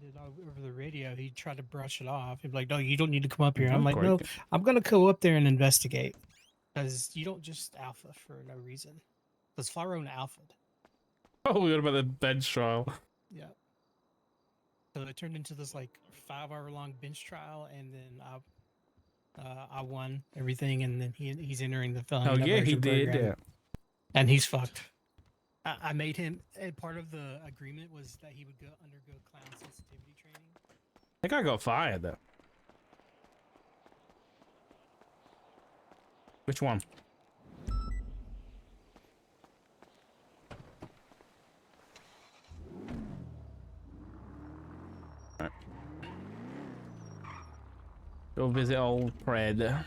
it over the radio, he tried to brush it off. He'd be like, "No, you don't need to come up here." Oh, I'm like, great. "No, I'm gonna go up there and investigate because you don't just alpha for no reason." Because Flyrone alphaed. Oh, what about the bench trial? Yeah. So it turned into this like 5-hour long bench trial, and then I won everything, and then he's entering the felony Oh yeah, he diversion did. program, and he's fucked. I made him, and part of the agreement was that he would undergo clown sensitivity training. I think I got fired though. Which one? Right. Go visit old Pred.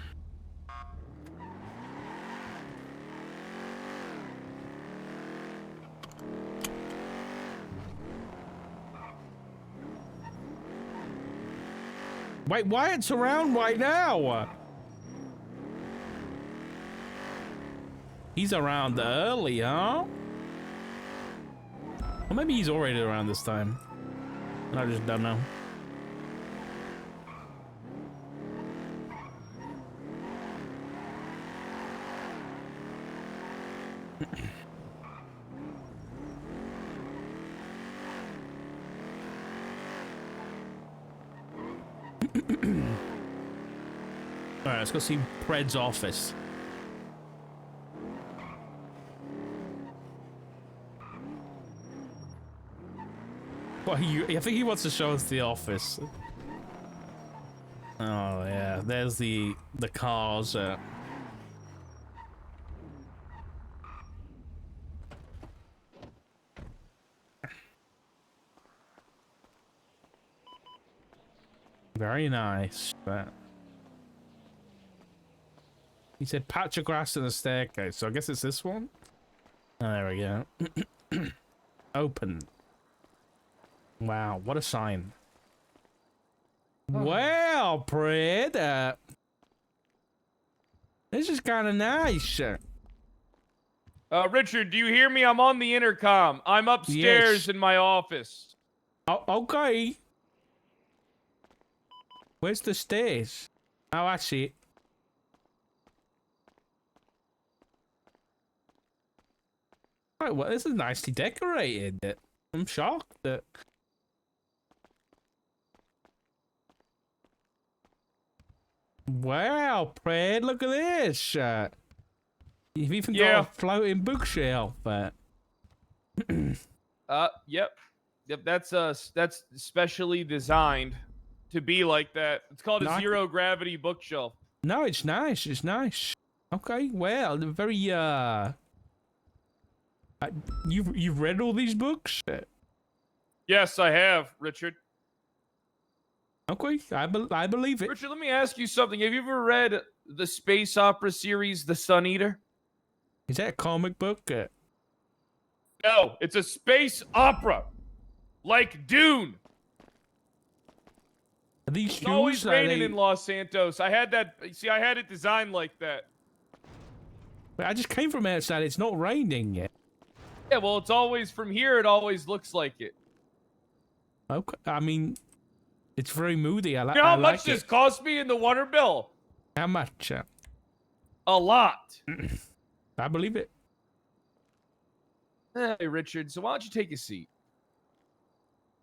Wait, Wyatt's around right now. He's around early, huh? Or maybe he's already around this time. I just don't know. Alright, let's go see Pred's office. Well, I think he wants to show us the office. Oh yeah, there's the cars. Very nice, but he said patch of grass in the staircase, so I guess it's this one. Oh, there we go. Open. Wow, what a sign. Oh. Well, Pred, this is kind of nice. Richard, do you hear me? I'm on the intercom. I'm upstairs in my office. Oh, okay. Where's the stairs? Oh, I see it. Right, well, this is nicely decorated. I'm shocked that... Wow, Pred, look at this. You've even got a floating bookshelf. Yep. That's specially designed to be like that. It's called a zero gravity bookshelf. No, it's nice. It's nice. Okay, well, very you've read all these books? Yes, I have, Richard. Okay, I believe it. Richard, let me ask you something. Have you ever read the space opera series, The Sun Eater? Is that a comic book? No, it's a space opera, like Dune. Are these it's always raining in Los Santos. I had that. See, I had it designed like that. But I just came from outside. It's not raining yet. Yeah, well, it's always from here. It always looks like it. Okay, I mean, it's very moody. I like. You know how much this cost me in the water bill? How much? A lot. I believe it. Hey, Richard. So why don't you take a seat?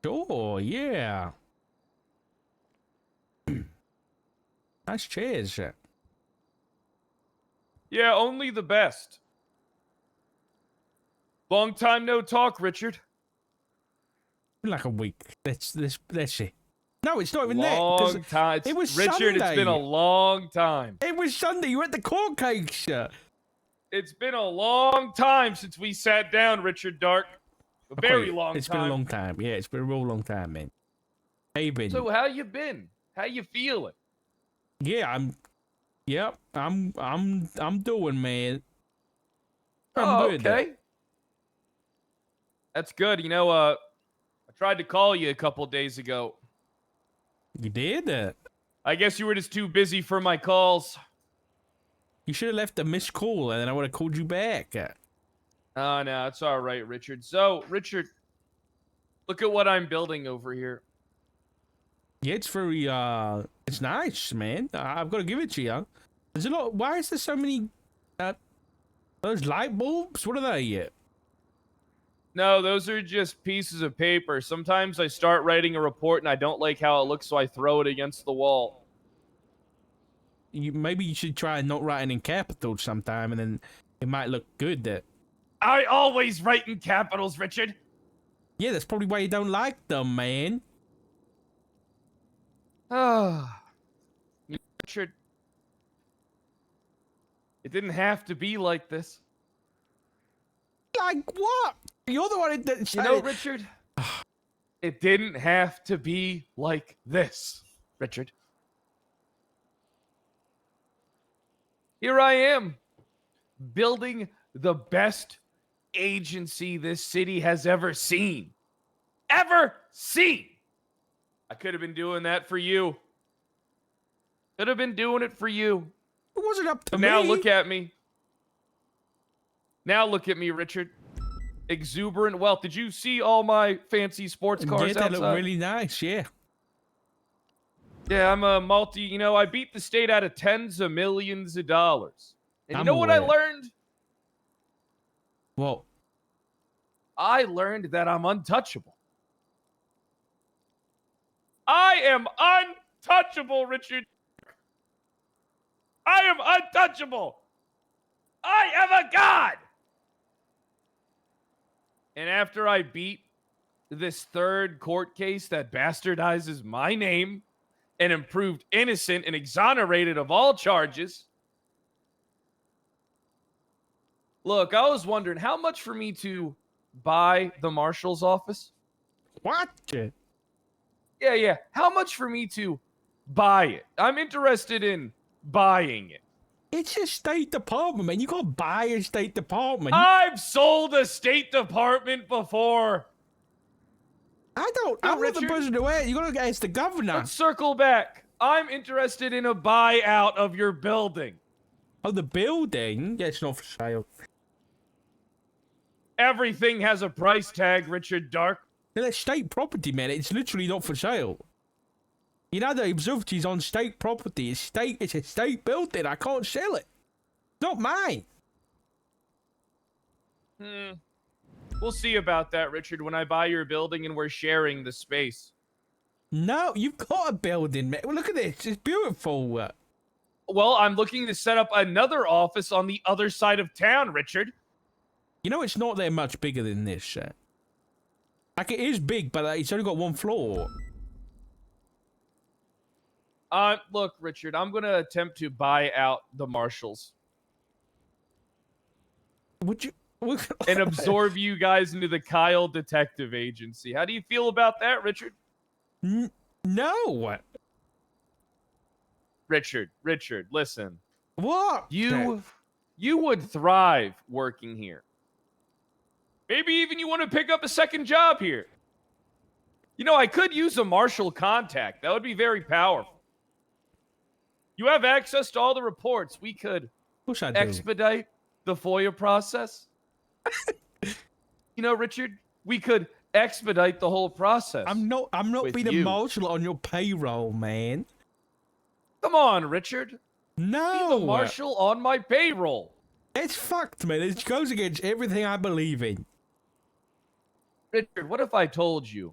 Sure. Yeah. Nice chairs. Yeah, only the best. Long time no talk, Richard. Like a week. Let's see. No, it's not even long time. It was Richard, Sunday. It's been a long time. It was Sunday. You were at the court case. It's been a long time since we sat down, Richard Dark. A very long time. It's been a long time. Yeah, it's been a real long time, man. How you been? So how you been? How you feeling? Yeah, I'm doing, man. I'm good. Okay. That's good. You know, I tried to call you a couple days ago. You did? I guess you were just too busy for my calls. You should have left a missed call, and then I would have called you back. Oh, no, it's all right, Richard. So, Richard, look at what I'm building over here. Yeah, it's very, it's nice, man. I've got to give it to you. There's a lot. Why is there so many, those light bulbs? What are they yet? No, those are just pieces of paper. Sometimes I start writing a report and I don't like how it looks, so I throw it against the wall. Maybe you should try not writing in capitals sometime, and then it might look good. That. I always write in capitals, Richard. Yeah, that's probably why you don't like them, man. Ah, Richard. It didn't have to be like this. Like what? You're the one that said You know, it. Richard, it didn't have to be like this, Richard. Here I am, building the best agency this city has ever seen. Ever seen! I could have been doing that for you. Could have been doing it for you. It wasn't up to But me. now look at me. Now look at me, Richard. Exuberant wealth. Did you see all my fancy sports cars Yeah, outside? they look really nice. Yeah. Yeah, I'm a I beat the state out of tens of millions of dollars. And you I'm know what I aware. learned? Well, I learned that I'm untouchable. I am untouchable, Richard. I am untouchable. I am a god. And after I beat this third court case that bastardizes my name and am proved innocent and exonerated of all charges, look, I was wondering how much for me to buy the marshal's office? what? Yeah. How much for me to buy it? I'm interested in buying it. It's a State Department, man. You can't buy a State Department. I've sold a State Department before. I'm not the Richard. person to wear it. You gotta ask the governor. Let's circle back. I'm interested in a buyout of your building. Oh, the building? Yeah, it's not for sale. Everything has a price tag, Richard Dark. Yeah, that's state property, man. It's literally not for sale. You know, the observatory's on state property. It's a state building. I can't sell it. It's not mine. We'll see about that, Richard, when I buy your building and we're sharing the space. No, you've got a building, man. Well, look at this. It's beautiful. Well, I'm looking to set up another office on the other side of town, Richard. You know, it's not that much bigger than this. Like, it is big, but it's only got one floor. Look, Richard, I'm going to attempt to buy out the marshals Would you... and absorb you guys into the Kyle Detective Agency. How do you feel about that, Richard? No. Richard, listen. What? You would thrive working here. Maybe even you want to pick up a second job here. You know, I could use a marshal contact. That would be very powerful. You have access to all the reports. We could Wish I do. expedite the FOIA process. You know, Richard, we could expedite the whole process. I'm not with being a you. marshal on your payroll, man. Come on, Richard. No. Be the marshal on my payroll. It's fucked, man. It goes against everything I believe in. Richard, what if I told you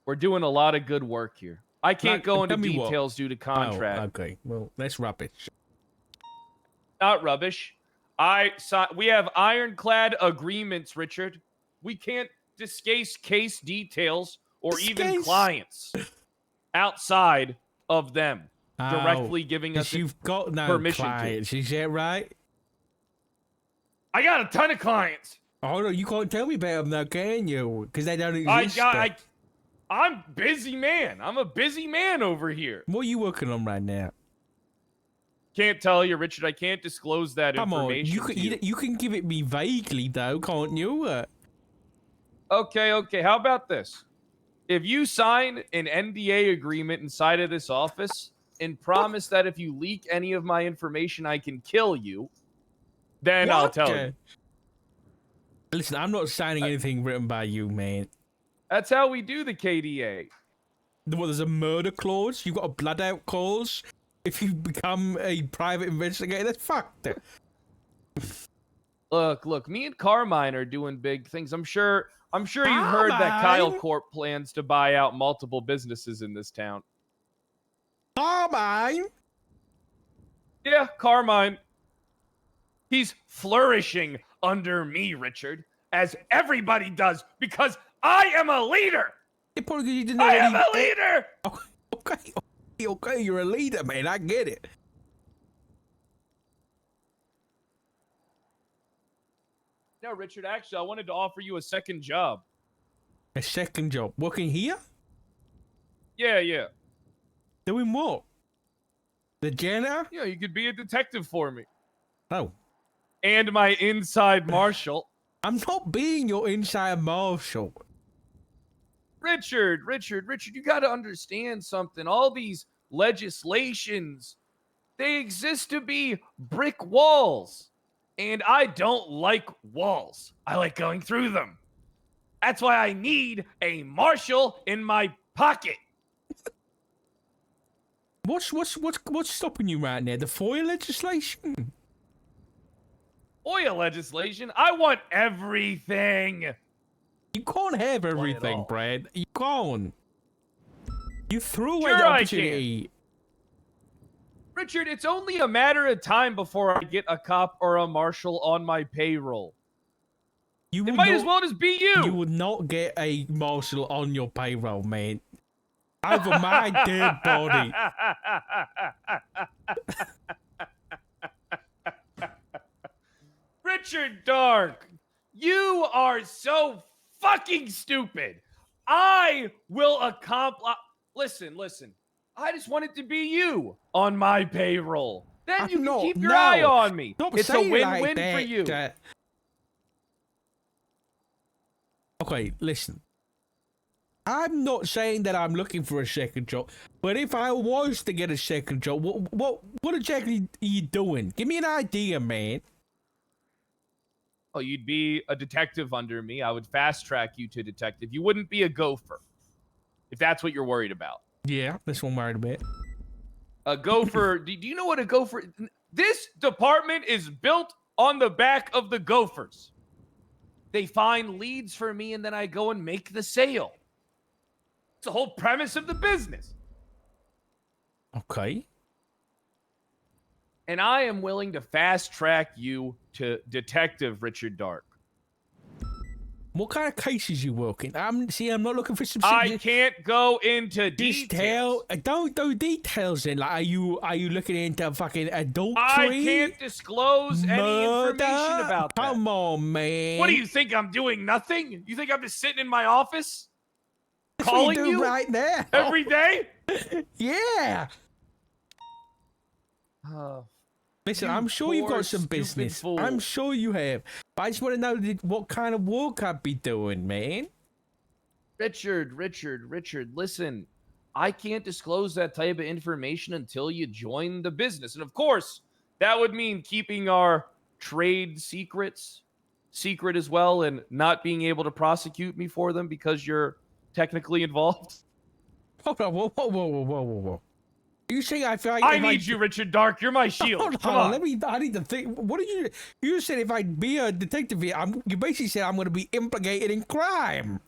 we're doing a lot of good work here? I can't go into tell me what. details due to contract. Oh, okay. Well, that's rubbish. Not rubbish. We have ironclad agreements, Richard. We can't discuss case details or even Discuss? clients outside of them Oh, directly giving us. Because you've got no permission to. clients, is that right? I got a ton of clients. Oh, no, you can't tell me about them, though, can you? Because they don't exist. I'm busy man. I'm a busy man over here. What are you working on right now? Can't tell you, Richard. I can't disclose that Come on, information. to you. you can give it me vaguely, though, can't you? Okay. How about this? If you sign an NDA agreement inside of this office and promise that if you leak any of my information, I can kill you, then I'll What? tell you. Listen, I'm not signing anything written by you, man. That's how we do the KDA. there's a murder clause. You've got a blood out clause. If you become a private investigator, that's fucked. Look, me and Carmine are doing big things. I'm sure you've heard that Kyle Carmine? Corp plans to buy out multiple businesses in this town. Carmine? Yeah, Carmine. He's flourishing under me, Richard, as everybody does, because I am a leader. I am a leader. Okay, you're a leader, man. I get it. No, Richard, actually, I wanted to offer you a second job. A second job. Working here? Yeah. Doing what? The janitor? Yeah, you could be a detective for me. Oh. And my inside marshal. I'm not being your inside marshal. Richard, you got to understand something. All these legislations, they exist to be brick walls. And I don't like walls. I like going through them. That's why I need a marshal in my pocket. What's stopping you right now? The FOIA legislation? FOIA legislation? I want everything. You can't have everything, all. Brad. You can't. You threw away Sure the I opportunity. Richard, it's only a matter of time before I get a cop or a marshal on my payroll. You It would might not, as well just be you. You would not get a marshal on your payroll, man. Over my dead body. Richard Dark, you are so fucking stupid. I will accomplish. Listen. I just want it to be you on my payroll. Then you can keep your eye on me. It's a win-win for you. Okay, listen. I'm not saying that I'm looking for a second job, but if I was to get a second job, what exactly are you doing? Give me an idea, man. Oh, you'd be a detective under me. I would fast track you to detective. You wouldn't be a gopher, if that's what you're worried about. Yeah, that's what I'm worried about. A gopher. Do you know what a gopher? This department is built on the back of the gophers. They find leads for me, and then I go and make the sale. It's the whole premise of the business. Okay. And I am willing to fast track you to Detective Richard Dark. What kind of cases you working? I'm not looking for some. I can't go into details. Don't do details then. Like, are you looking into fucking adultery? I can't disclose any information about that. Come on, man. What do you think? I'm doing nothing? You think I'm just sitting in my office That's calling what you do you right now every day? Yeah. Listen, I'm sure you've got some poor, business. fool. I'm sure you have. But I just want to know what kind of work I'd be doing, man. Richard, listen. I can't disclose that type of information until you join the business. And of course, that would mean keeping our trade secrets secret as well and not being able to prosecute me for them because you're technically involved. Hold on, whoa. You say I feel like I need you, Richard Dark. You're my shield. Hold Come on, on. I need to think. What are you? You said if I'd be a detective here, you basically said I'm going to be implicated in crime.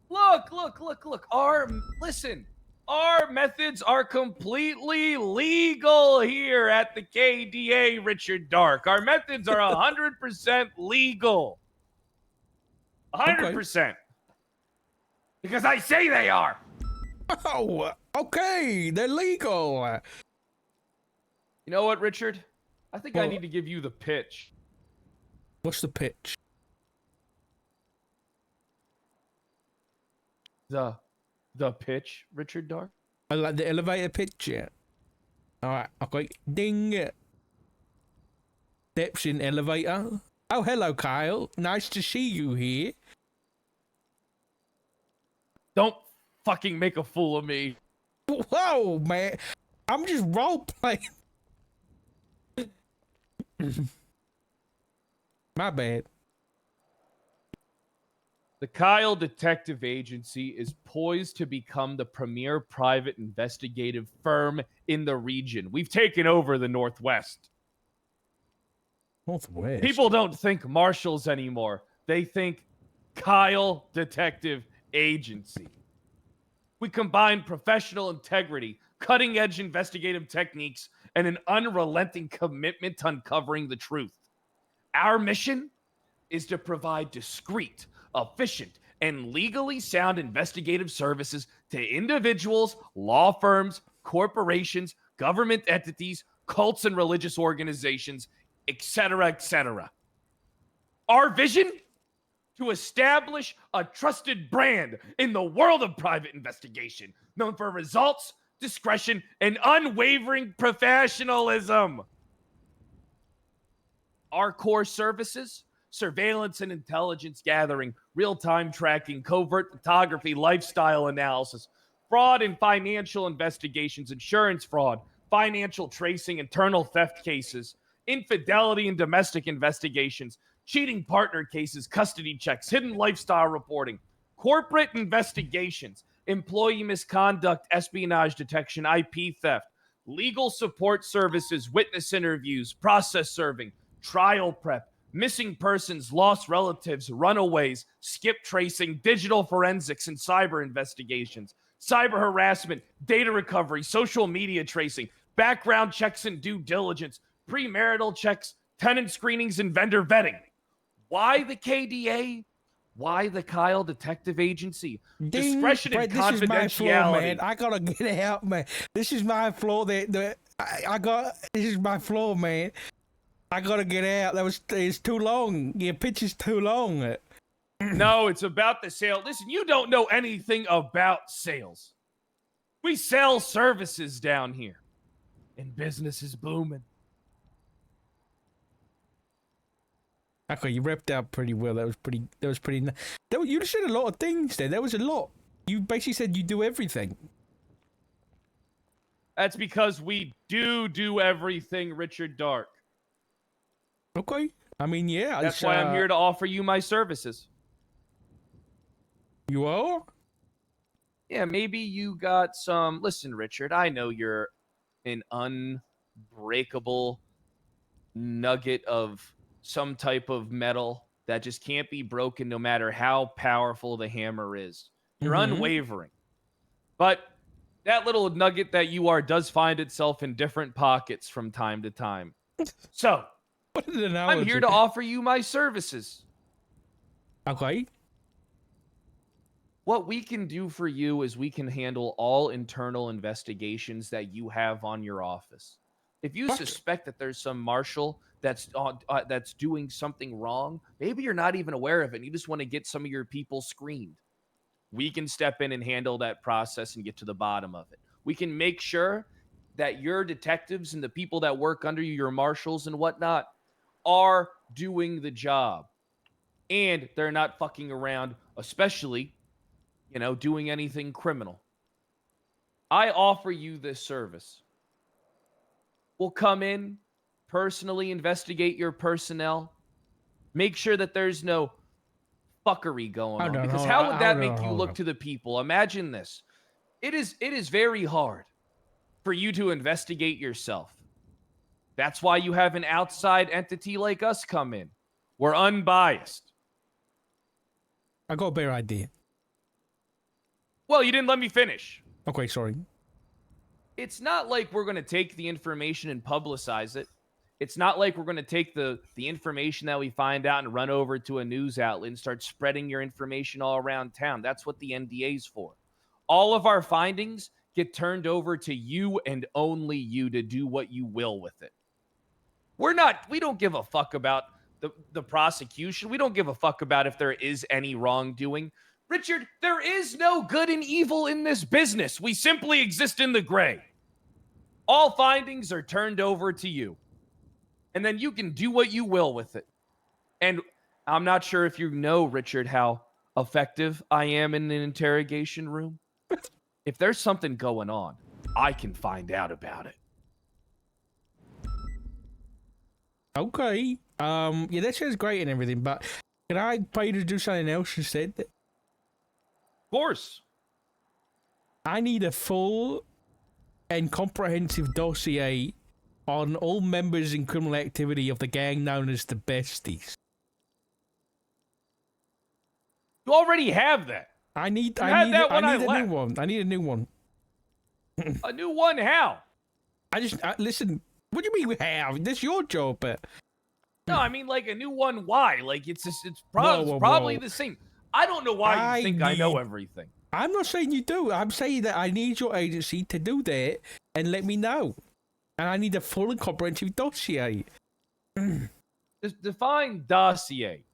Look. Listen. Our methods are completely legal here at the KDA, Richard Dark. Our methods are 100% legal. 100%. Because I say they are. Oh, okay, they're legal. You know what, Richard? I think I Well- need to give you the pitch. What's the pitch? The pitch, Richard Dark? I like the elevator pitch, yeah. Alright, okay. Ding. Steps in elevator. Oh, hello, Kyle. Nice to see you here. Don't fucking make a fool of me. Whoa, man. I'm just role playing. My bad. The Kyle Detective Agency is poised to become the premier private investigative firm in the region. We've taken over the Northwest. Northwest. People don't think marshals anymore. They think Kyle Detective Agency. We combine professional integrity, cutting-edge investigative techniques, and an unrelenting commitment to uncovering the truth. Our mission is to provide discreet, efficient, and legally sound investigative services to individuals, law firms, corporations, government entities, cults and religious organizations, etc., etc. Our vision? To establish a trusted brand in the world of private investigation, known for results, discretion, and unwavering professionalism. Our core services: surveillance and intelligence gathering, real-time tracking, covert photography, lifestyle analysis, fraud and financial investigations, insurance fraud, financial tracing, internal theft cases, infidelity and domestic investigations, cheating partner cases, custody checks, hidden lifestyle reporting, corporate investigations, employee misconduct, espionage detection, IP theft, legal support services, witness interviews, process serving, trial prep, missing persons, lost relatives, runaways, skip tracing, digital forensics, and cyber investigations, cyber harassment, data recovery, social media tracing, background checks and due diligence, premarital checks, tenant screenings, and vendor vetting. Why the KDA? Why the Kyle Detective Agency? Ding, Discretion and Brett, this is my floor, confidentiality. man. I gotta get out, man. This is my floor. This is my floor, man. I gotta get out. It's too long. Your pitch is too long. No, it's about the sale. Listen, you don't know anything about sales. We sell services down here, and business is booming. Okay, you repped out pretty well. That was pretty. You said a lot of things there. There was a lot. You basically said you do everything. That's because we do everything, Richard Dark. Okay. I mean, yeah. That's why I'm here to offer you my services. You are? Yeah, maybe you got some. Listen, Richard, I know you're an unbreakable nugget of some type of metal that just can't be broken no matter how powerful the hammer is. You're unwavering. But that little nugget that you are does find itself in different pockets from time to time. So, I'm here to offer you my services. Okay. What we can do for you is we can handle all internal investigations that you have on your office. If you suspect that there's some marshal that's doing something wrong, maybe you're not even aware of it, and you just want to get some of your people screened, we can step in and handle that process and get to the bottom of it. We can make sure that your detectives and the people that work under you, your marshals and whatnot, are doing the job. And they're not fucking around, especially, doing anything criminal. I offer you this service. We'll come in, personally investigate your personnel, make sure that there's no fuckery going on. Because how would that make you look to the people? Imagine this. It is very hard for you to investigate yourself. That's why you have an outside entity like us come in. We're unbiased. I got a better idea. Well, you didn't let me finish. Okay, sorry. It's not like we're going to take the information and publicize it. It's not like we're going to take the information that we find out and run over to a news outlet and start spreading your information all around town. That's what the NDA's for. All of our findings get turned over to you and only you to do what you will with it. We don't give a fuck about the prosecution. We don't give a fuck about if there is any wrongdoing. Richard, there is no good and evil in this business. We simply exist in the gray. All findings are turned over to you. And then you can do what you will with it. And I'm not sure if you know, Richard, how effective I am in an interrogation room. If there's something going on, I can find out about it. Okay. Yeah, that sounds great and everything, but can I pay you to do something else instead? course. I need a full and comprehensive dossier on all members in criminal activity of the gang known as the Besties. You already have that. I need had that when I a new left. one. I need a new one. A new one? How? Listen. What do you mean how? That's your job. No, I mean like a new one. Why? Like it's Whoa. probably the same. I don't know why you think I know everything. I'm not saying you do. I'm saying that I need your agency to do that and let me know. And I need a full and comprehensive dossier. Just define dossier.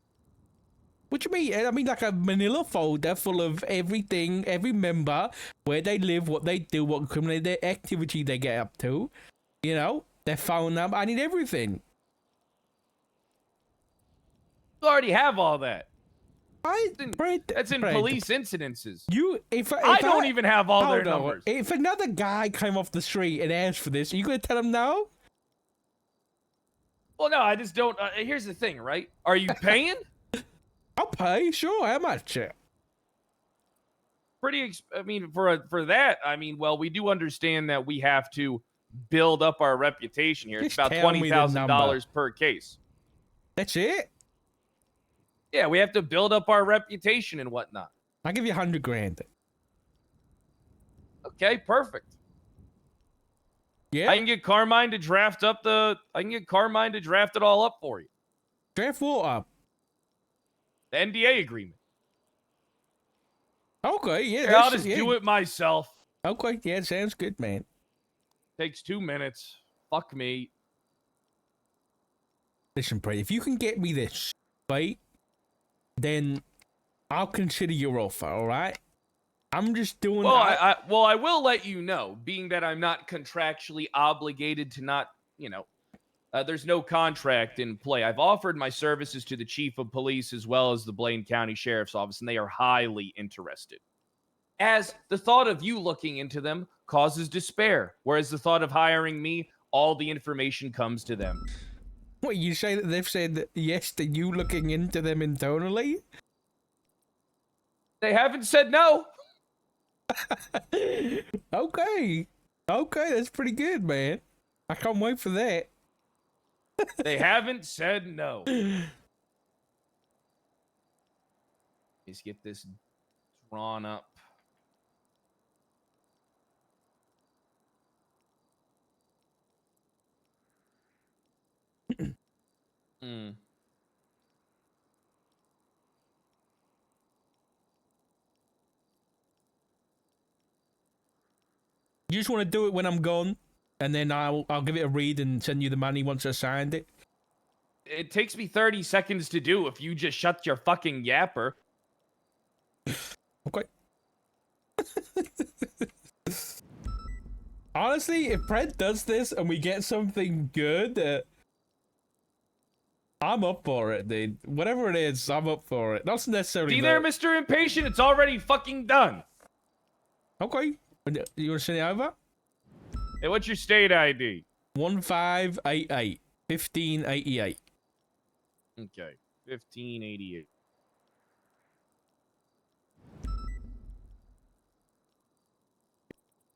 What do you mean? I mean like a manila folder full of everything, every member, where they live, what they do, what criminal activity they get up to. You know, their phone number. I need everything. You already have all that. That's in Fred, police incidences. If I don't even have all their hold on. numbers. If another guy came off the street and asked for this, are you gonna tell him no? Well, no, I just don't. Here's the thing, right? Are you paying? I'll pay, sure. How much? I mean, for that, I mean, well, we do understand that we have to build up our reputation here. It's Just about tell me the $20,000 per case. That's it? Yeah, we have to build up our reputation and whatnot. I'll give you $100,000. Okay, perfect. Yeah. I can get Carmine to draft up it all up for you. Draft what up? The NDA agreement. Okay, yeah. Here, I'll just do it myself. Okay, yeah, sounds good, man. Takes 2 minutes. Fuck me. Listen, Brett, if you can get me this, right, then I'll consider your offer, all right? I'm just doing... Well, I will let you know, being that I'm not contractually obligated to not, there's no contract in play. I've offered my services to the chief of police as well as the Blaine County Sheriff's Office, and they are highly interested. As the thought of you looking into them causes despair, whereas the thought of hiring me, all the information comes to them. What, you say that they've said yes to you looking into them internally? They haven't said no. Okay, that's pretty good, man. I can't wait for that. They haven't said no. Let's get this drawn up. You just want to do it when I'm gone, and then I'll give it a read and send you the money once I signed it. It takes me 30 seconds to do if you just shut your fucking yapper. Okay. Honestly, if Brent does this and we get something good, I'm up for it, dude. Whatever it is, I'm up for it. Not necessarily. See there, Mr. Impatient? It's already fucking done. Okay. You want to send it over? Hey, what's your state ID? 1588. 1588. Okay. 1588.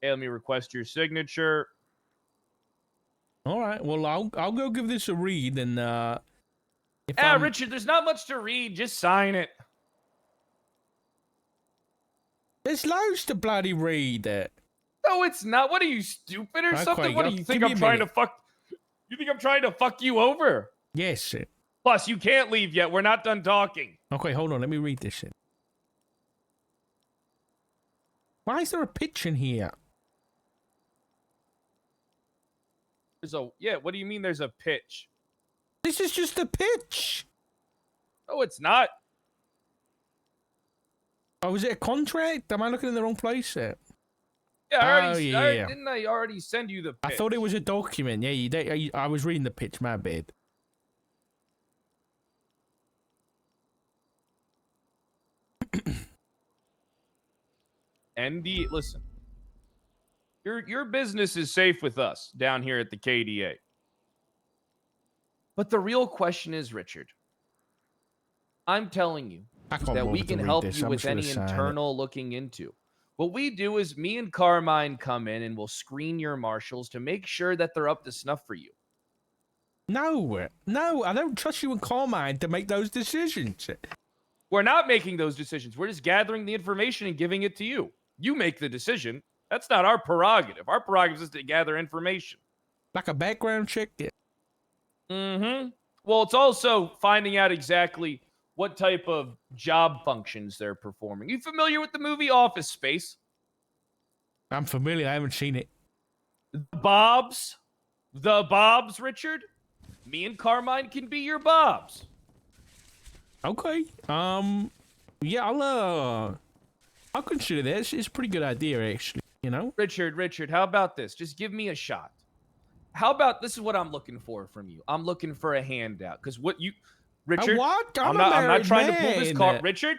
Hey, let me request your signature. All right. Well, I'll go give this a read, and Richard, there's not much to read. Just sign it. There's loads to bloody read. No, it's not. What are you, stupid or something? What do you think I'm trying to fuck? You think I'm trying to fuck you over? Yes. Plus, you can't leave yet. We're not done talking. Okay, hold on. Let me read this shit. Why is there a pitch in here? What do you mean there's a pitch? This is just a pitch. No, it's not. Oh, is it a contract? Am I looking in the wrong place there? Yeah, didn't I already send you the pitch? I thought it was a document. Yeah, you did. I was reading the pitch, my bad. Listen. Your business is safe with us down here at the KDA. But the real question is, Richard, I'm telling you, I can't that we bother to can read help this. you I'm with just gonna any sign it. internal looking into. What we do is me and Carmine come in and we'll screen your marshals to make sure that they're up to snuff for you. No, I don't trust you and Carmine to make those decisions. We're not making those decisions. We're just gathering the information and giving it to you. You make the decision. That's not our prerogative. Our prerogative is to gather information. Like a background check? Yeah. Mm-hmm. Well, it's also finding out exactly what type of job functions they're performing. You familiar with the movie Office Space? I'm familiar. I haven't seen it. The Bobs, Richard. Me and Carmine can be your Bobs. Okay. Yeah, I'll consider that. It's a pretty good idea, actually. You know? Richard, how about this? Just give me a shot. How about this is what I'm looking for from you. I'm looking for a handout. Because Richard, what? I'm not trying to pull this card. Richard,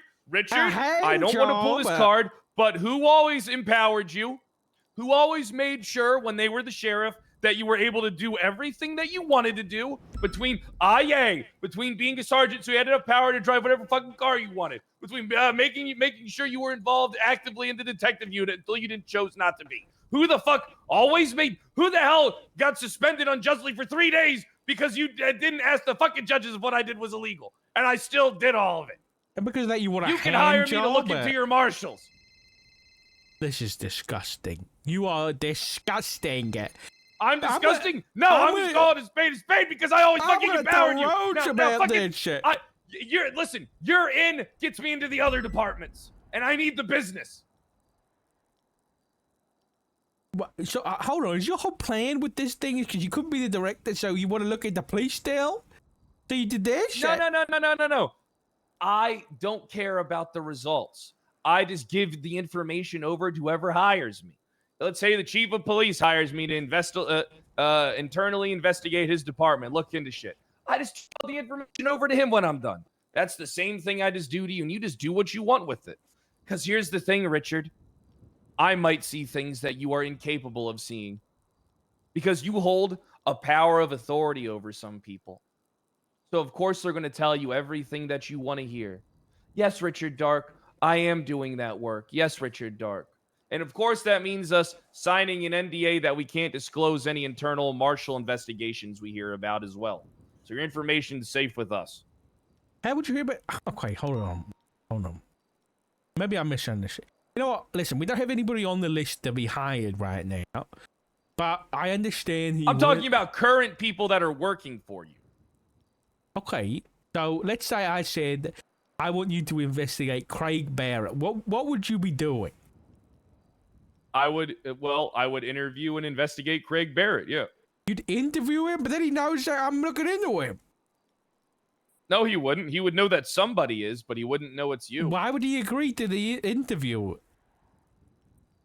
I don't want to pull this card, but who always empowered you? Who always made sure when they were the sheriff that you were able to do everything that you wanted to do between being a sergeant so you had enough power to drive whatever fucking car you wanted, between making sure you were involved actively in the detective unit until you chose not to be. Who the hell got suspended unjustly for 3 days because you didn't ask the fucking judges if what I did was illegal? And I still did all of it. And because of that you want a You can hire me to look into your marshals. This is disgusting. You are disgusting. I'm disgusting? I'm just calling a spade because I always fucking empowered you. Now fucking shit. You're in gets me into the other departments, and I need the business. So hold on, is your whole plan with this thing is because you couldn't be the director, so you want to look at the police still? So you did this? No. I don't care about the results. I just give the information over to whoever hires me. Let's say the chief of police hires me to internally investigate his department, look into shit. I just tell the information over to him when I'm done. That's the same thing I just do to you, and you just do what you want with it. Because here's the thing, Richard. I might see things that you are incapable of seeing. Because you hold a power of authority over some people. So, of course, they're going to tell you everything that you want to hear. Yes, Richard Dark, I am doing that work. Yes, Richard Dark. And of course, that means us signing an NDA that we can't disclose any internal marshal investigations we hear about as well. So your information is safe with us. How would you hear about... Okay, hold on. Maybe I misunderstood. You know what? Listen, we don't have anybody on the list to be hired right now. But I understand... I'm talking about current people that are working for you. Okay, so let's say I said, I want you to investigate Craig Barrett. What would you be doing? I would interview and investigate Craig Barrett, yeah. You'd interview him, but then he knows that I'm looking into him. No, he wouldn't. He would know that somebody is, but he wouldn't know it's you. Why would he agree to the interview?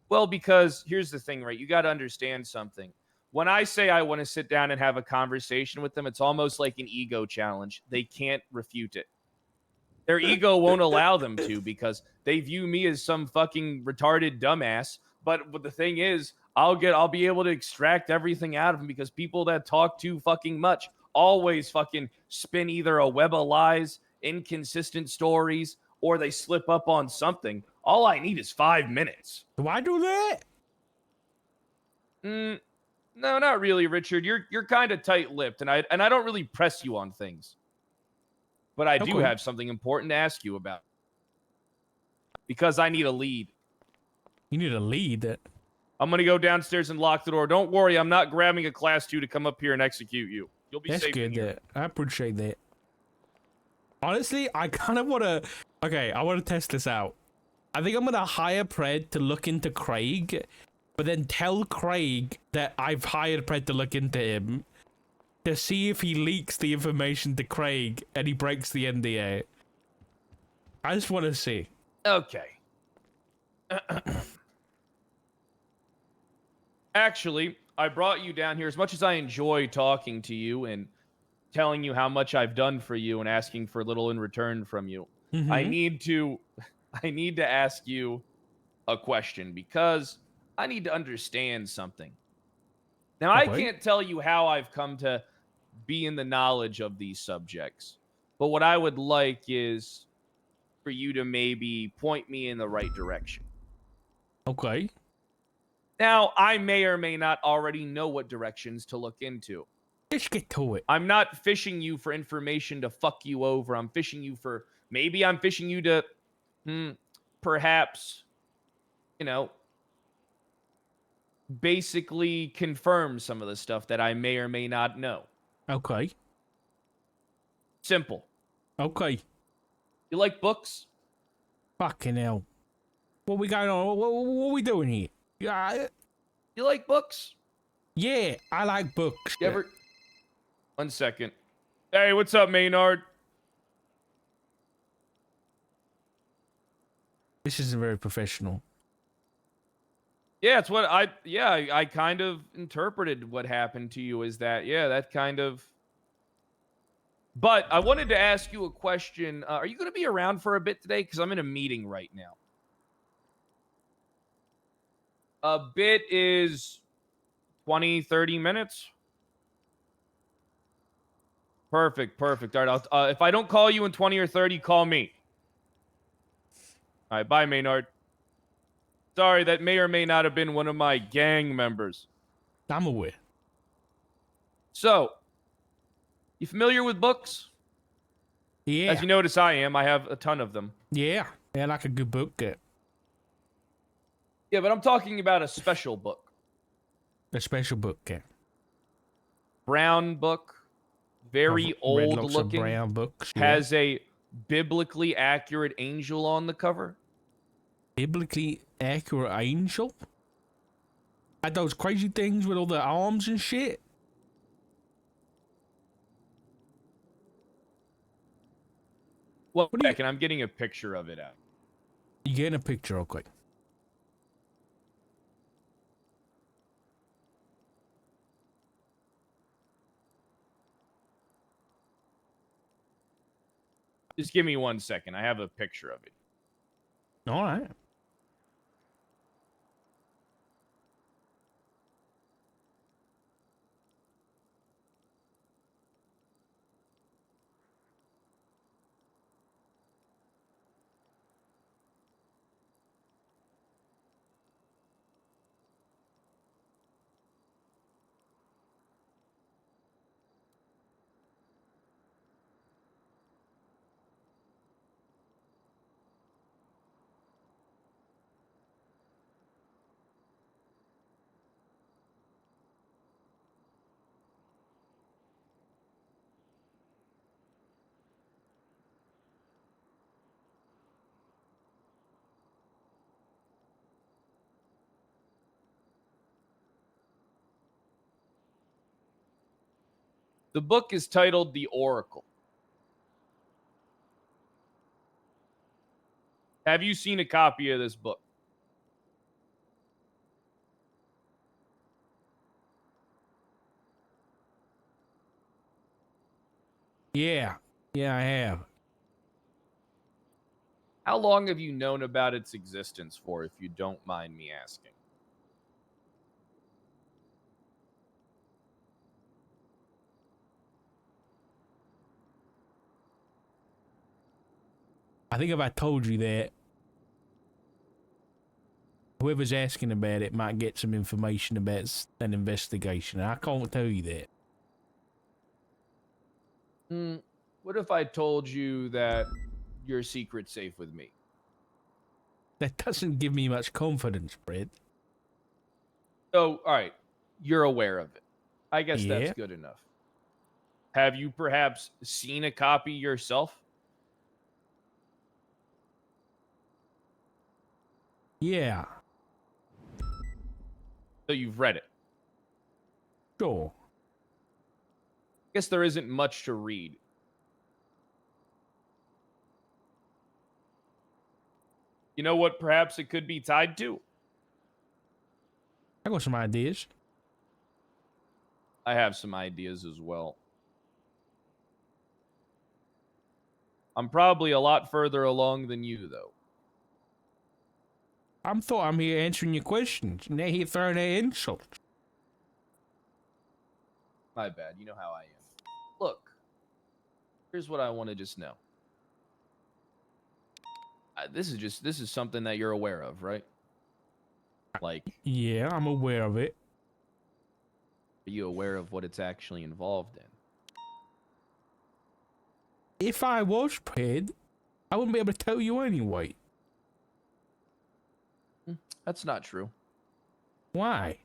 Well, because here's the thing, right? You got to understand something. When I say I want to sit down and have a conversation with them, it's almost like an ego challenge. They can't refute it. Their ego won't allow them to because they view me as some fucking retarded dumbass. But the thing is, I'll be able to extract everything out of them because people that talk too fucking much always fucking spin either a web of lies, inconsistent stories, or they slip up on something. All I need is 5 minutes. Do I do that? No, not really, Richard. You're kind of tight-lipped, and I don't really press you on things. But I do have something important to ask you about. Because I need a lead. You need a lead? I'm going to go downstairs and lock the door. Don't worry, I'm not grabbing a class 2 to come up here and execute you. You'll be safe in here. I appreciate that. Honestly, I kind of want to... Okay, I want to test this out. I think I'm going to hire Pred to look into Craig, but then tell Craig that I've hired Pred to look into him to see if he leaks the information to Craig and he breaks the NDA. I just want to see. Okay. Actually, I brought you down here as much as I enjoy talking to you and telling you how much I've done for you and asking for little in return from you. Mm-hmm. I need to ask you a question because I need to understand something. Now, I can't tell you how I've come to be in the knowledge of these subjects, but what I would like is for you to maybe point me in the right direction. Okay. Now, I may or may not already know what directions to look into. Let's get to it. I'm not fishing you for information to fuck you over. I'm fishing you for, maybe I'm fishing you to perhaps, you know, basically confirm some of the stuff that I may or may not know. Okay. Simple. Okay. You like books? Fucking hell. What we going on? What we doing here? Yeah, You like books? yeah, I like books. You ever... One second. Hey, what's up, Maynard? This isn't very professional. Yeah, it's what I kind of interpreted what happened to you as that. Yeah, that kind of... But I wanted to ask you a question. Are you going to be around for a bit today? Because I'm in a meeting right now. A bit is 20, 30 minutes. Perfect. All right, if I don't call you in 20 or 30, call me. All right, bye, Maynard. Sorry, that may or may not have been one of my gang members. I'm aware. So, you familiar with books? Yeah. As you notice, I am. I have a ton of them. Yeah. I like a good book. Yeah, but I'm talking about a special book. A special book. Brown book. Very I've read old lots looking. of brown books. Has a biblically accurate angel on the cover. Biblically accurate angel? Like those crazy things with all the arms and shit? Well, second, I'm getting a picture of it out. You getting a picture, okay. Just give me 1 second. I have a picture of it. All right. The book is titled The Oracle. Have you seen a copy of this book? Yeah. Yeah, I have. How long have you known about its existence for, if you don't mind me asking? I think if I told you that, whoever's asking about it might get some information about an investigation. I can't tell you that. What if I told you that your secret's safe with me? That doesn't give me much confidence, Brett. So, all right, you're aware of it. I guess Yeah. that's good enough. Have you perhaps seen a copy yourself? Yeah. So you've read it. Sure. I guess there isn't much to read. You know what perhaps it could be tied to? I got some ideas. I have some ideas as well. I'm probably a lot further along than you, though. I'm here answering your questions. Now here throwing out insults. My bad. You know how I am. Look, here's what I want to just know. this is something that you're aware of, right? Like, Yeah, I'm aware of it. are you aware of what it's actually involved in? If I was paid, I wouldn't be able to tell you anyway. That's not true. Why?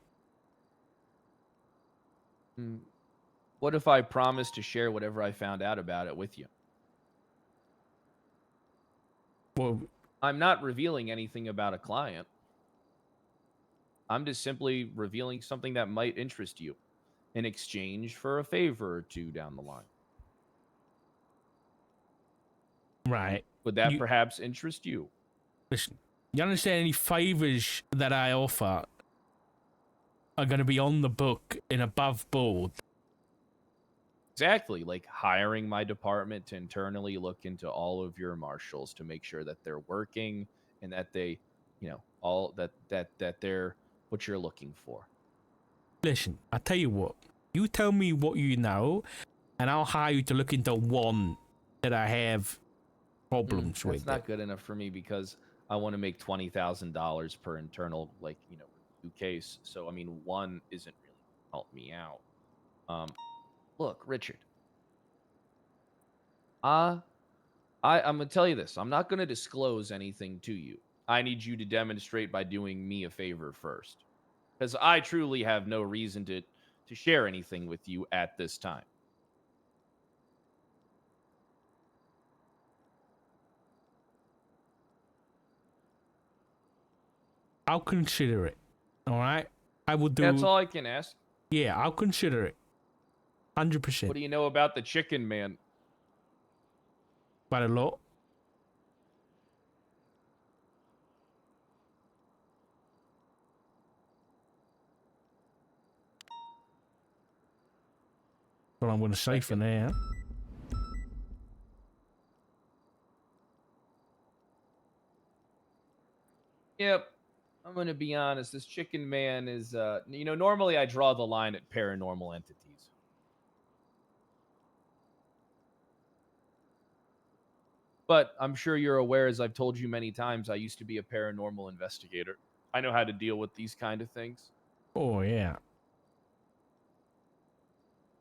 What if I promised to share whatever I found out about it with you? Well, I'm not revealing anything about a client. I'm just simply revealing something that might interest you in exchange for a favor or two down the line. right. Would that perhaps interest you? Listen, you understand any favors that I offer are going to be on the book and above board. Exactly, like hiring my department to internally look into all of your marshals to make sure that they're working and that they, all that they're what you're looking for. Listen, I tell you what. You tell me what you know, and I'll hire you to look into one that I have problems with. That's not good enough for me because I want to make $20,000 per internal, review case. So I mean, one isn't really help me out. Look, Richard. I'm gonna tell you this. I'm not gonna disclose anything to you. I need you to demonstrate by doing me a favor first, because I truly have no reason to share anything with you at this time. I'll consider it. All right? I will do... That's all I can ask. Yeah, I'll consider it. 100%. What do you know about the Chicken Man? About a lot. What I'm going to say for now. Yep. I'm going to be honest. This Chicken Man is, normally I draw the line at paranormal entities. But I'm sure you're aware, as I've told you many times, I used to be a paranormal investigator. I know how to deal with these kind of things. Oh, yeah.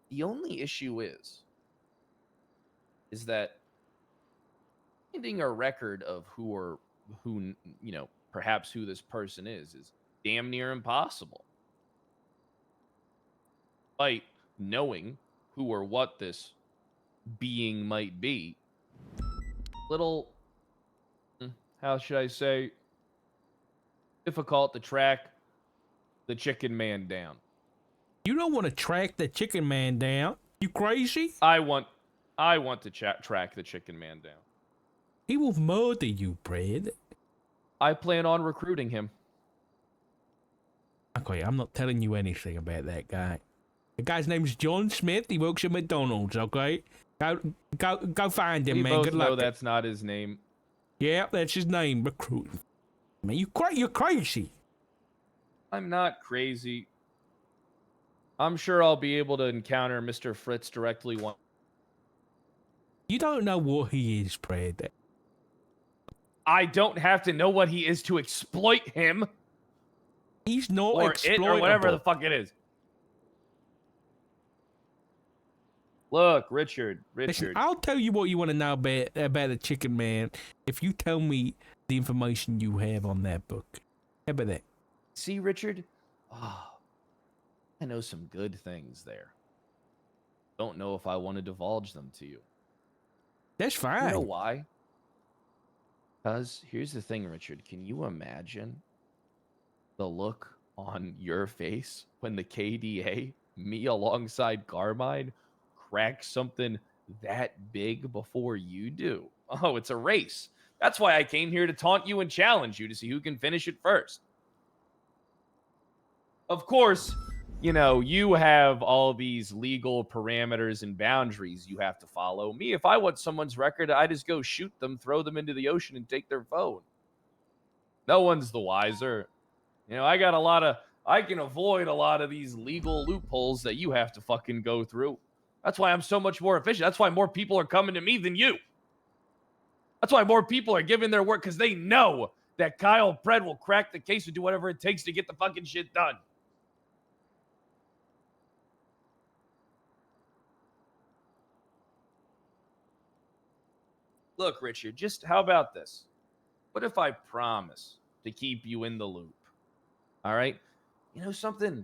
The only issue is that finding a record of who perhaps who this person is damn near impossible. Like knowing who or what this being might be, little, how should I say, difficult to track the Chicken Man down. You don't want to track the Chicken Man down. You crazy? I want to track the Chicken Man down. He will murder you, Brad. I plan on recruiting him. Okay, I'm not telling you anything about that guy. The guy's name's John Smith. He works at McDonald's, okay? Go find him, We man. both Good know luck. that's not his name. Yeah, that's his name, recruit. Man, you're crazy. I'm not crazy. I'm sure I'll be able to encounter Mr. Fritz directly one. You don't know what he is, Brad. I don't have to know what he is to exploit him. He's not Or exploitable. it, or whatever the fuck it is. Look, Richard. Listen, I'll tell you what you want to know about the Chicken Man if you tell me the information you have on that book. How about that? See, Richard? Oh, I know some good things there. Don't know if I want to divulge them to you. That's fine. You know why? Because here's the thing, Richard. Can you imagine the look on your face when the KDA, me alongside Carmine, cracks something that big before you do? Oh, it's a race. That's why I came here to taunt you and challenge you to see who can finish it first. Of course, you have all these legal parameters and boundaries you have to follow. Me, if I want someone's record, I just go shoot them, throw them into the ocean, and take their phone. No one's the wiser. I can avoid a lot of these legal loopholes that you have to fucking go through. That's why I'm so much more efficient. That's why more people are coming to me than you. That's why more people are giving their word, because they know that Kyle Pred will crack the case and do whatever it takes to get the fucking shit done. Look, Richard, just how about this? What if I promise to keep you in the loop? All right? You know something?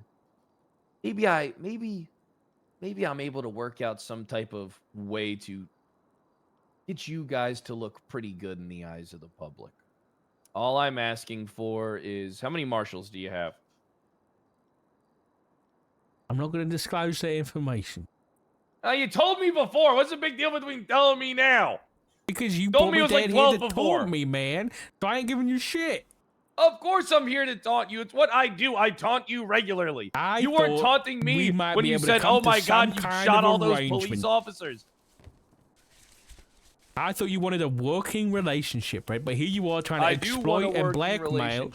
Maybe I'm able to work out some type of way to get you guys to look pretty good in the eyes of the public. All I'm asking for is, how many marshals do you have? I'm not going to disclose that information. You told me before. What's the big deal between telling me now? Because you Told brought me me it was down like here 12 to before. taunt me, man. So I ain't giving you shit. Of course I'm here to taunt you. It's what I do. I taunt you regularly. You weren't taunting me when you said, oh my God, you shot all those police officers. I thought you wanted a working relationship, right? But here you are trying to exploit and blackmail.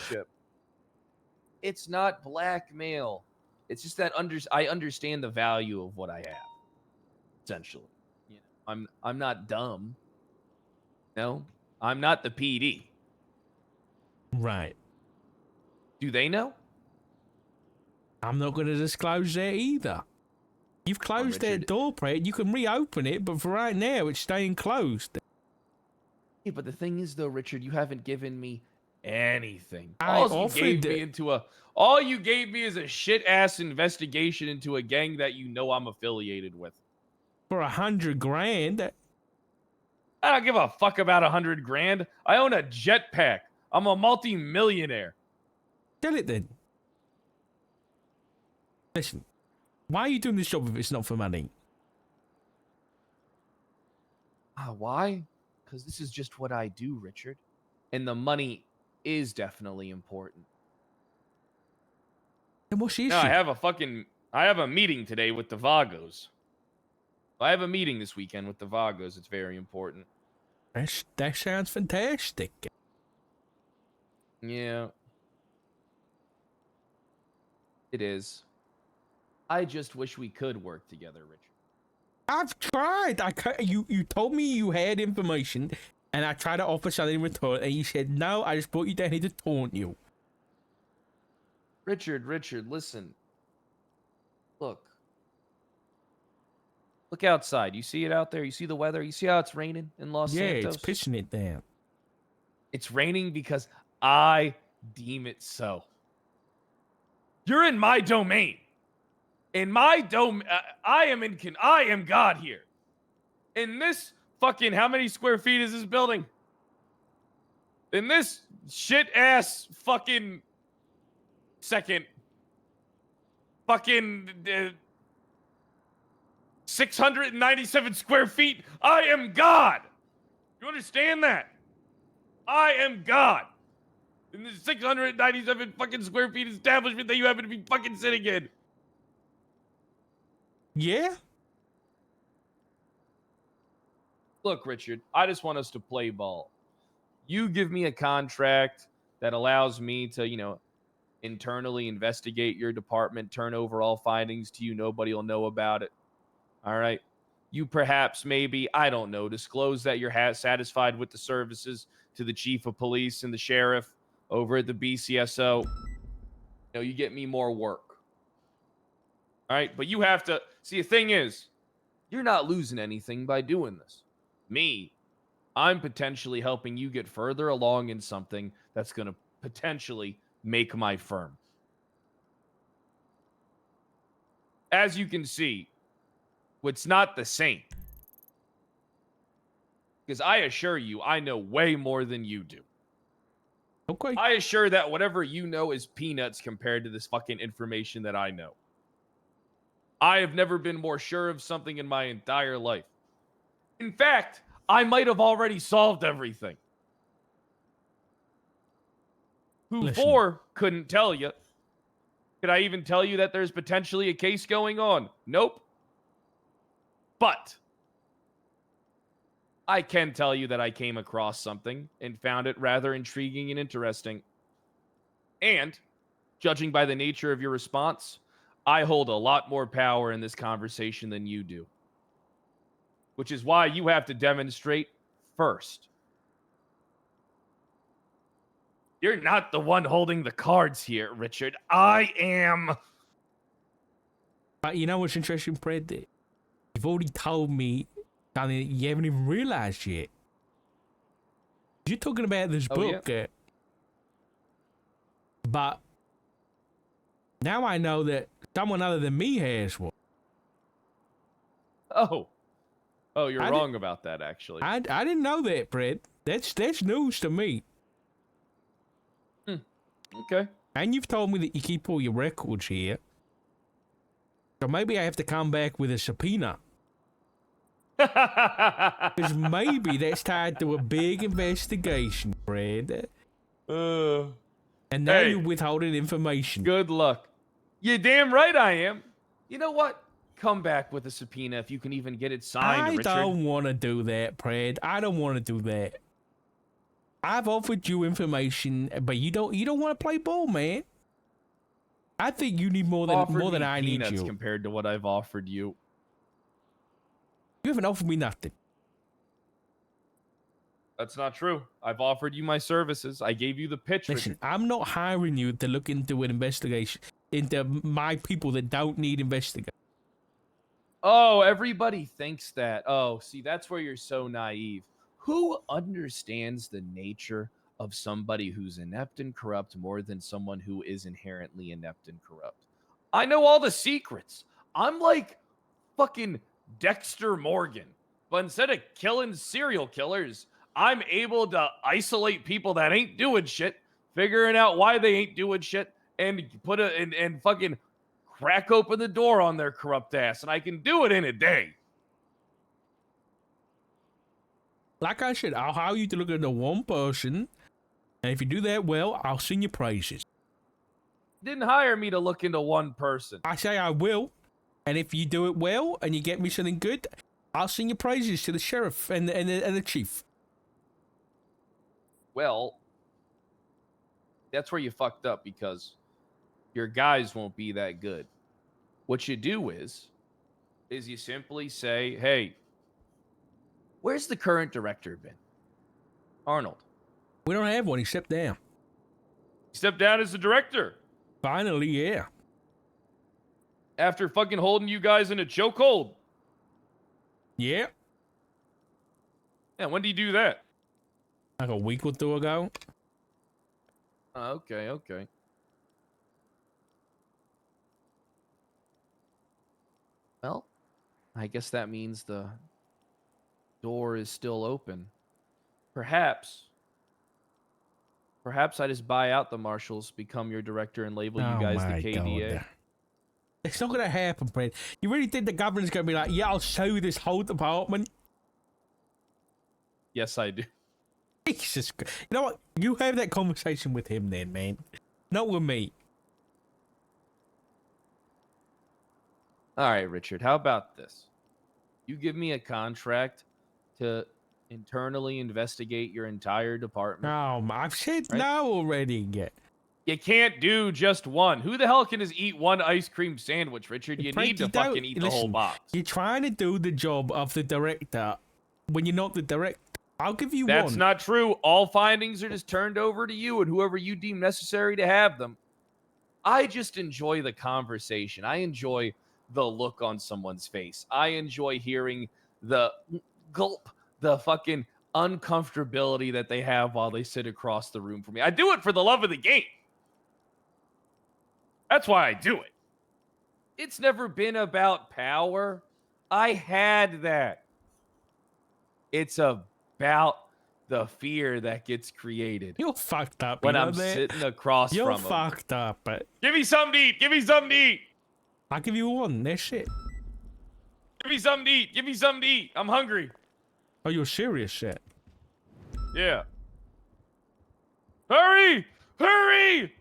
It's not blackmail. It's just that I understand the value of what I have. Essentially, you know, I'm not dumb. No, I'm not the PD. Right. Do they know? I'm not going to disclose that either. You've closed that door, Brett. You can reopen it, but for right now, it's staying closed. Yeah, but the thing is, though, Richard, you haven't given me anything. I All you offered gave me is a shit-ass investigation into a gang that you know I'm affiliated with. For $100,000. I don't give a fuck about $100,000. I own a jetpack. I'm a multi-millionaire. Tell it then. Listen, why are you doing this job if it's not for money? Why? Because this is just what I do, Richard. And the money is definitely important. Then what's the issue? No, I have a meeting today with the Vagos. I have a meeting this weekend with the Vagos. It's very important. That sounds fantastic. Yeah. It is. I just wish we could work together, Richard. I've tried. You told me you had information, and I tried to offer something in return, and you said, no, I just brought you down here to taunt you. Richard, listen. Look outside. You see it out there? You see the weather? You see how it's raining in Los Santos? Yeah, it's pitching it down. It's raining because I deem it so. You're in my domain. In my domain, I am God here. In this fucking, how many square feet is this building? In this shit ass fucking second fucking 697 square feet, I am God. You understand that? I am God. In this 697 fucking square feet establishment that you happen to be fucking sitting in. Yeah? Look, Richard, I just want us to play ball. You give me a contract that allows me to, internally investigate your department, turn over all findings to you. Nobody will know about it. All right. You perhaps, maybe, I don't know, disclose that you're satisfied with the services to the chief of police and the sheriff over at the BCSO. You get me more work. All right. But you have to see, the thing is, you're not losing anything by doing this. Me, I'm potentially helping you get further along in something that's going to potentially make my firm. As you can see, it's not the same. Because I assure you, I know way more than you do. Okay. I assure that whatever you know is peanuts compared to this fucking information that I know. I have never been more sure of something in my entire life. In fact, I might have already solved everything. Who for couldn't tell you. Could I even tell you that there's potentially a case going on? Nope. But I can tell you that I came across something and found it rather intriguing and interesting. And, judging by the nature of your response, I hold a lot more power in this conversation than you do. Which is why you have to demonstrate first You're not the one holding the cards here, Richard. I am. But you know what's interesting, Fred? You've already told me something that you haven't even realized yet. You're talking about this book, but now I know that someone other than me has one. Oh, you're wrong about that, actually. I didn't know that, Fred. That's news to me. Okay. And you've told me that you keep all your records here. So maybe I have to come back with a subpoena. Because maybe that's tied to a big investigation, Fred. And now Hey. you're withholding information. Good luck. You damn right I am. You know what? Come back with a subpoena if you can even get it signed, Richard. I don't want to do that, Fred. I don't want to do that. I've offered you information, but you don't want to play ball, man. I think you need more than I need you. Compared to what I've offered you. You haven't offered me nothing. That's not true. I've offered you my services. I gave you the pitch. Listen, Richard. I'm not hiring you to look into an investigation into my people that don't need investigation. Oh, everybody thinks that. Oh, see, that's where you're so naive. Who understands the nature of somebody who's inept and corrupt more than someone who is inherently inept and corrupt? I know all the secrets. I'm like fucking Dexter Morgan. But instead of killing serial killers, I'm able to isolate people that ain't doing shit, figuring out why they ain't doing shit, and and fucking crack open the door on their corrupt ass. And I can do it in a day. Like I said, I'll hire you to look into one person, and if you do that well, I'll sing you praises. Didn't hire me to look into one person. I say I will, and if you do it well and you get me something good, I'll sing your praises to the sheriff and the chief. Well, that's where you fucked up because your guys won't be that good. What you do is you simply say, hey, where's the current director been? Arnold. We don't have one. He stepped down. He stepped down as the director. Finally, yeah. After fucking holding you guys in a chokehold. Yeah. Yeah, when did he do that? Like a week or two ago. Okay. Well, I guess that means the door is still open. Perhaps I just buy out the marshals, become your director, and label you guys the KDA. God. It's not going to happen, Fred. You really think the governor's going to be like, yeah, I'll show you this whole department? Yes, I do. Jesus Christ. You know what? You have that conversation with him then, man. Not with me. All right, Richard, how about this? You give me a contract to internally investigate your entire department. Oh, I've said no already. You can't do just one. Who the hell can just eat one ice cream sandwich, Richard? You need to fucking eat the whole box. You're trying to do the job of the director when you're not the director. I'll give you one. That's not true. All findings are just turned over to you and whoever you deem necessary to have them. I just enjoy the conversation. I enjoy the look on someone's face. I enjoy hearing the gulp, the fucking uncomfortability that they have while they sit across the room from me. I do it for the love of the game. That's why I do it. It's never been about power. I had that. It's about the fear that gets created. You're fucked up. When I'm sitting across from them. You're fucked up. Give me something to eat. Give me something to eat. I'll give you one. That's shit. Give me something to eat. Give me something to eat. I'm hungry. Oh, you're serious shit. Yeah. Hurry! Hurry!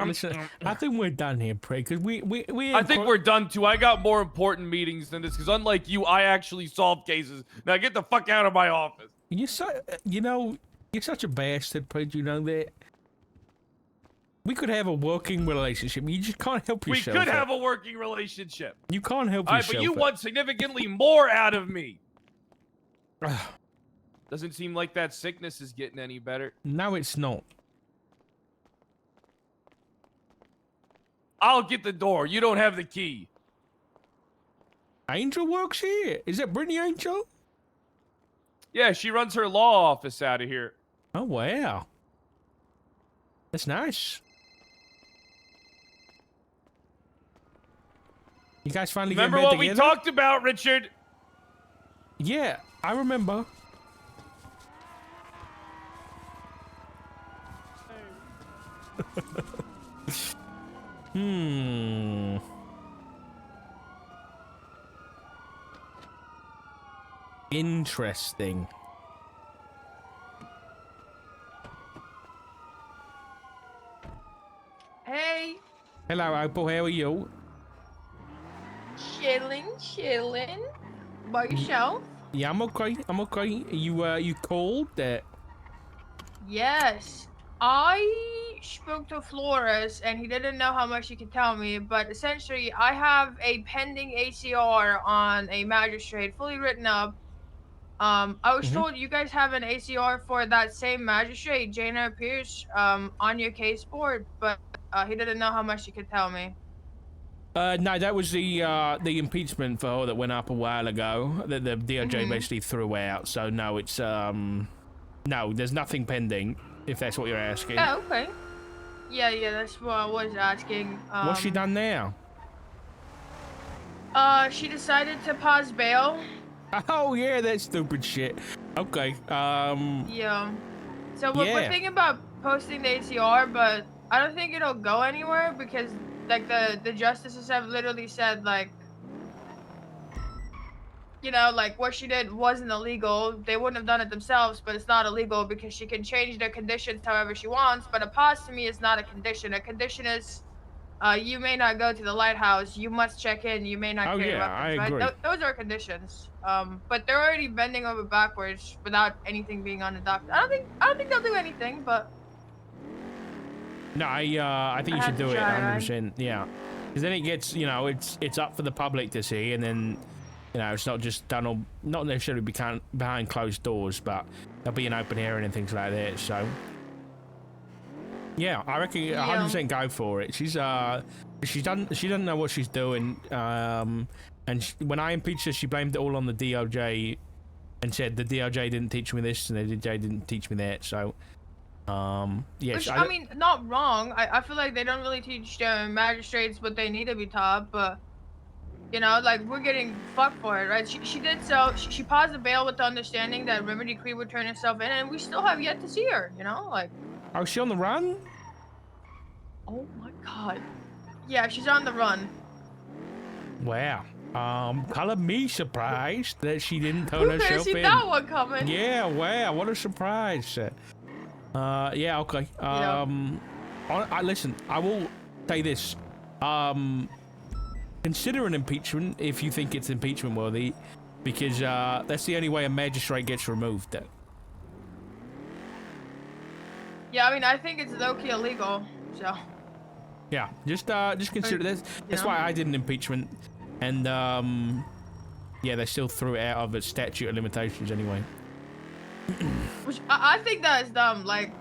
Listen, I think we're done here, Prey, because I think we're done too. I got more important meetings than this, because unlike you, I actually solve cases. Now get the fuck out of my office. You're such a bastard, Prey. Do you know that? We could have a working relationship. You just can't help We yourself. could have a working relationship. You can't help All right, yourself. but you want significantly more out of me. Ugh. Doesn't seem like that sickness is getting any better. No, it's not. I'll get the door. You don't have the key. Angel works here. Is that Brittany Angel? Yeah, she runs her law office out of here. Oh, wow. That's nice. You guys finally Remember get in bed what we together? talked about, Richard? Yeah, I remember. Hmm. Interesting. Hey, Hello, Opal. How are you? chilling. By yourself? Yeah, I'm okay. I'm okay. You cold? Yes. I spoke to Flores and he didn't know how much he could tell me, but essentially I have a pending ACR on a magistrate fully written up. I was told you guys have an ACR for that same magistrate, Jana Pierce, on your case board, but he didn't know how much he could tell me. No, that was the impeachment for her that went up a while ago that the DOJ basically threw out. So no, it's no, there's nothing pending. If that's what you're asking. Oh, okay. Yeah, that's what I was asking. What's she done now? She decided to pause bail. Oh yeah, that stupid shit. Okay. Yeah. So we're Yeah. thinking about posting the ACR, but I don't think it'll go anywhere because like the justices have literally said like, you know, like what she did wasn't illegal. They wouldn't have done it themselves, but it's not illegal because she can change the conditions however she wants. But a pause to me is not a condition. A condition is, you may not go to the lighthouse. You must check in. You may not Oh, carry yeah, weapons. I Right? agree. Those are conditions. But they're already bending over backwards without anything being on the docket. I don't think they'll do anything, but No, I think you I should have to do it try, 100%. Yeah, because then it gets, you know, it's up for the public to see, and then, you know, it's not just done all, not necessarily behind closed doors, but there'll be an open hearing and things like that. So, yeah, I reckon 100% go for it. She doesn't know what she's doing. And when I impeached her, she blamed it all on the DOJ, and said the DOJ didn't teach me this and the DOJ didn't teach me that. So, yes, which, I mean, not wrong. I feel like they don't really teach magistrates what they need to be taught, but you know, like we're getting fucked for it, right? She did so. She paused the bail with the understanding that Remedy Cree would turn herself in, and we still have yet to see her. You know, like. Oh, is she on the run? Oh my god. Yeah, she's on the run. Wow. Color me surprised that she didn't turn Who could have herself seen in. that one coming? Yeah, wow, what a surprise. Yeah, okay. Listen, I will say this. Consider an impeachment if you think it's impeachment worthy, because that's the only way a magistrate gets removed. Yeah, I mean, I think it's low-key illegal, so. Yeah, just consider this. That's why I did an impeachment, and yeah, they still threw it out of its statute of limitations anyway. Which I think that is dumb. Like,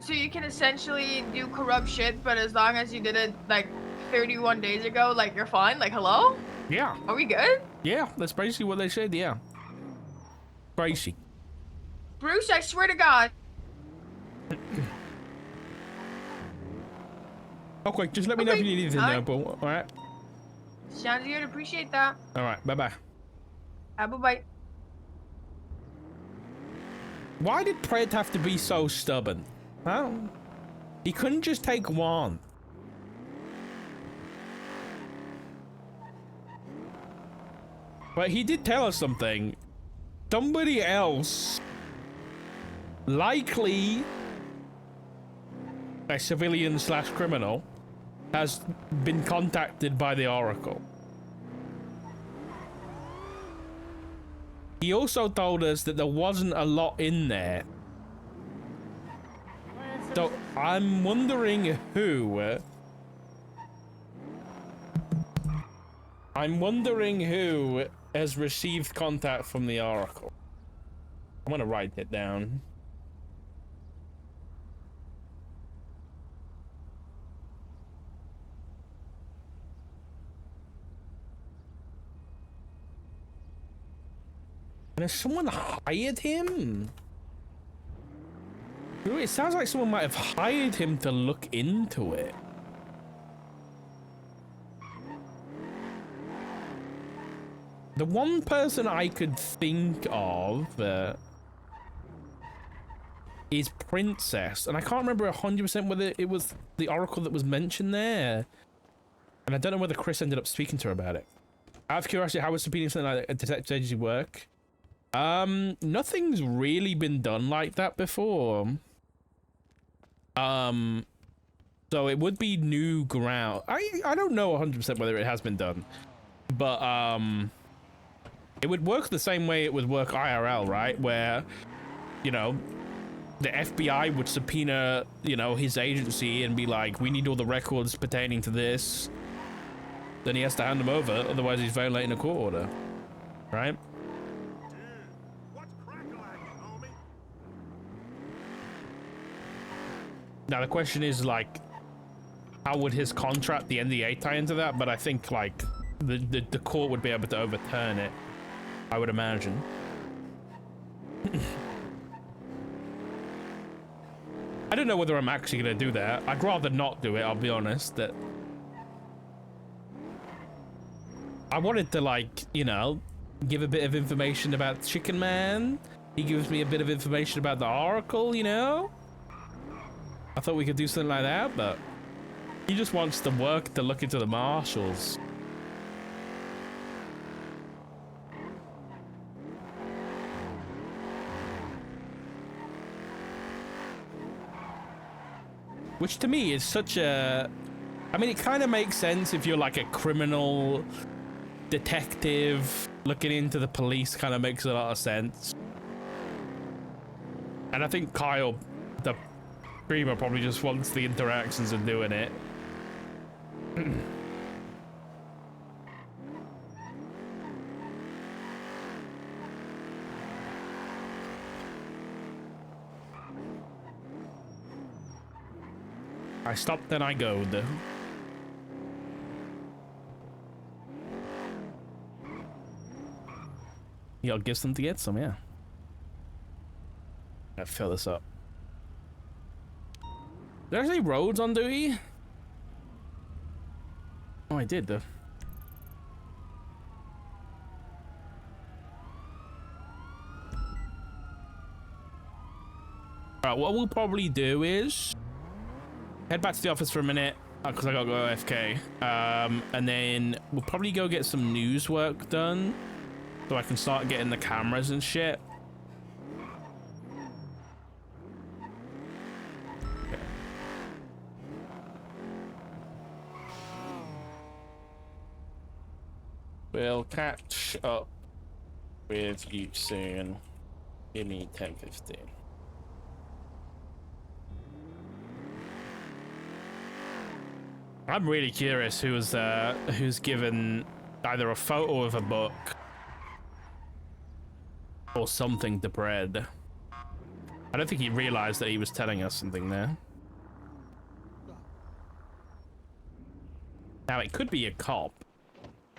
so you can essentially do corrupt shit, but as long as you did it like 31 days ago, like you're fine. Like, hello? Yeah. Are we good? Yeah, that's basically what they said. Yeah. Crazy. Bruce, I swear to God. Okay, just let me know if you need anything, Alright. though, Paul. All right. Sounds good. Appreciate that. All right. Bye bye. Have a bite. Why did Pred have to be so stubborn? Huh? He couldn't just take one. But he did tell us something. Somebody else, likely a civilian / criminal, has been contacted by the Oracle. He also told us that there wasn't a lot in there. So I'm wondering who. I'm wondering who has received contact from the Oracle. I'm gonna write it down. And has someone hired him? It sounds like someone might have hired him to look into it. The one person I could think of is Princess, and I can't remember 100% whether it was the Oracle that was mentioned there. And I don't know whether Chris ended up speaking to her about it. Out of curiosity, how would subpoenaing something like a detective agency work? Nothing's really been done like that before. So it would be new ground. I don't know 100% whether it has been done, but it would work the same way it would work IRL, right? Where, you know, the FBI would subpoena, you know, his agency and be like, we need all the records pertaining to this. Then he has to hand them over, otherwise he's violating a court order, right? Now the question is, like, how would his contract, the NDA, tie into that? But I think, like, the court would be able to overturn it, I would imagine. I don't know whether I'm actually going to do that. I'd rather not do it, I'll be honest. That I wanted to, like, you know, give a bit of information about Chicken Man. He gives me a bit of information about the Oracle, you know? I thought we could do something like that, but he just wants the work to look into the marshals. Which to me is such a... I mean, it kind of makes sense if you're like a criminal detective looking into the police, kind of makes a lot of sense. And I think Kyle, the streamer, probably just wants the interactions and doing it. I stopped, then I go. Y'all give some to get some, yeah. Gotta fill this up. Did I say roads on duty? Oh, I did, though. Alright, what we'll probably do is head back to the office for a minute, because I gotta go AFK. And then we'll probably go get some news work done, so I can start getting the cameras and shit. We'll catch up with you soon. Give me 10:15. I'm really curious who's given either a photo of a book or something to Bread. I don't think he realized that he was telling us something there. Now it could be a cop,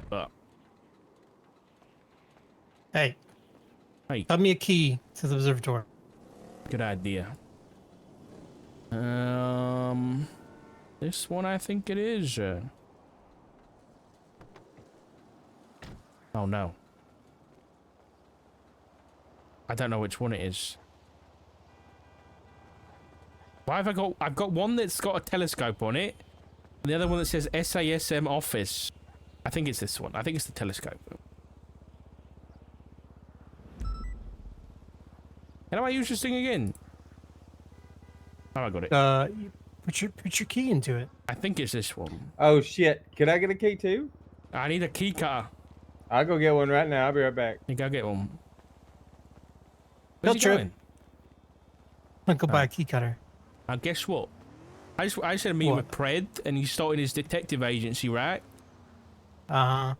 but Hey. Hey. Got me a key to the observatory. Good idea. This one I think it is. Oh no. I don't know which one it is. Why have I've got one that's got a telescope on it, and the other one that says SASM office. I think it's this one. I think it's the telescope. How do I use this thing again? Oh, I got it. Put your key into it. I think it's this one. Oh shit! Can I get a key too? I need a key cutter. I'll go get one right now. I'll be right back. You go get one. Field Where's he trip. going? I'm gonna go buy a key cutter. Guess what? I just had a meeting What? with Pred, and he's starting his detective agency, right? Uh-huh.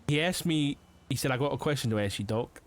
He asked me. He said, "I got a question to ask you, Doc."